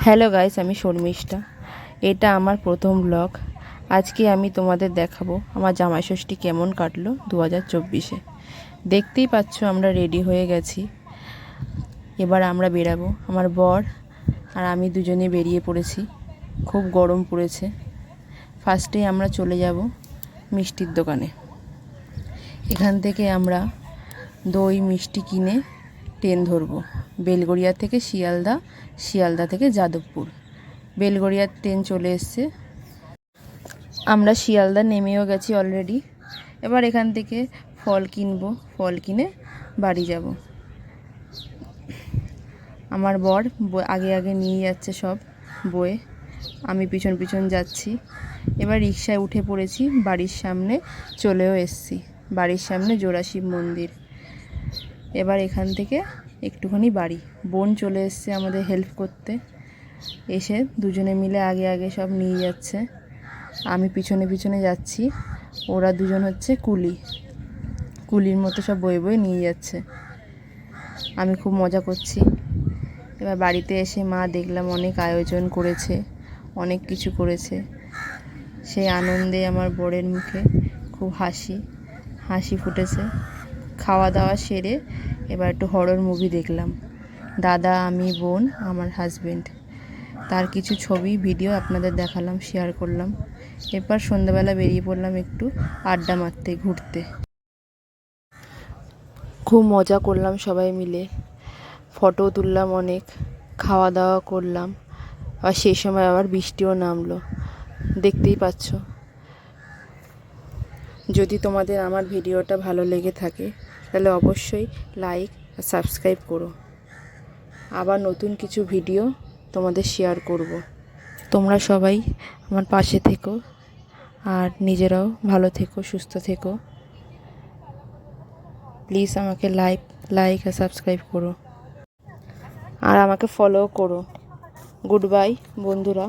Hello guys, আমি শর্মিষ্ঠা। এটা আমার প্রথম ব্লগ। আজকে আমি তোমাদের দেখাবো আমার জামাই ষষ্ঠী কেমন কাটলো 2024-এ। দেখতেই পাচ্ছ আমরা রেডি হয়ে গেছি। এবার আমরা বেরাবো। আমার বর আর আমি দুজনে বেরিয়ে পড়েছি। খুব গরম পড়েছে। ফার্স্টেই আমরা চলে যাব মিষ্টির দোকানে। এখান থেকে আমরা দই মিষ্টি কিনে ট্রেন ধরবো বেলগড়িয়া থেকে শিয়ালদা, শিয়ালদা থেকে যাদবপুর। বেলগড়িয়ার ট্রেন চলে এসছে। আমরা শিয়ালদা নেমেও গেছি অলরেডি। এবার এখান থেকে ফল কিনবো, ফল কিনে বাড়ি যাব। আমার বর আগে আগে নিয়ে যাচ্ছে সব বয়ে, আমি পিছন পিছন যাচ্ছি। এবার রিকশায় উঠে পড়েছি, বাড়ির সামনে চলেও এসছি। বাড়ির সামনে জোড়া শিব মন্দির। এবার এখান থেকে একটুখানি বাড়ি। বোন চলে এসছে আমাদের হেল্প করতে। এসে দুজনে মিলে আগে আগে সব নিয়ে যাচ্ছে, আমি পিছনে পিছনে যাচ্ছি। ওরা দুজন হচ্ছে কুলির মতো সব বয়ে বয়ে নিয়ে যাচ্ছে। আমি খুব মজা করছি। এবার বাড়িতে এসে মা দেখলাম অনেক আয়োজন করেছে, অনেক কিছু করেছে। সেই আনন্দে আমার বরের মুখে খুব হাসি ফুটেছে। খাওয়া দাওয়া সেরে এবার একটু হরর মুভি দেখলাম। দাদা, আমি, বোন, আমার হাজব্যান্ড। তার কিছু ছবি ভিডিও আপনাদের দেখালাম, শেয়ার করলাম। এরপর সন্ধ্যাবেলা বেরিয়ে পড়লাম একটু আড্ডা মারতে, ঘুরতে। খুব মজা করলাম সবাই মিলে, ফটো তুললাম অনেক, খাওয়া দাওয়া করলাম। আর সেই সময় আবার বৃষ্টিও নামলো, দেখতেই পাচ্ছ। যদি তোমাদের আমার ভিডিওটা ভালো লেগে থাকে তাহলে অবশ্যই লাইক আর সাবস্ক্রাইব করো। আবার নতুন কিছু ভিডিও তোমাদের শেয়ার করব। তোমরা সবাই আমার পাশে থেকো আর নিজেরাও ভালো থেকো, সুস্থ থেকো। প্লিজ আমাকে লাইক আর সাবস্ক্রাইব করো আর আমাকে ফলো করো। গুড বাই বন্ধুরা।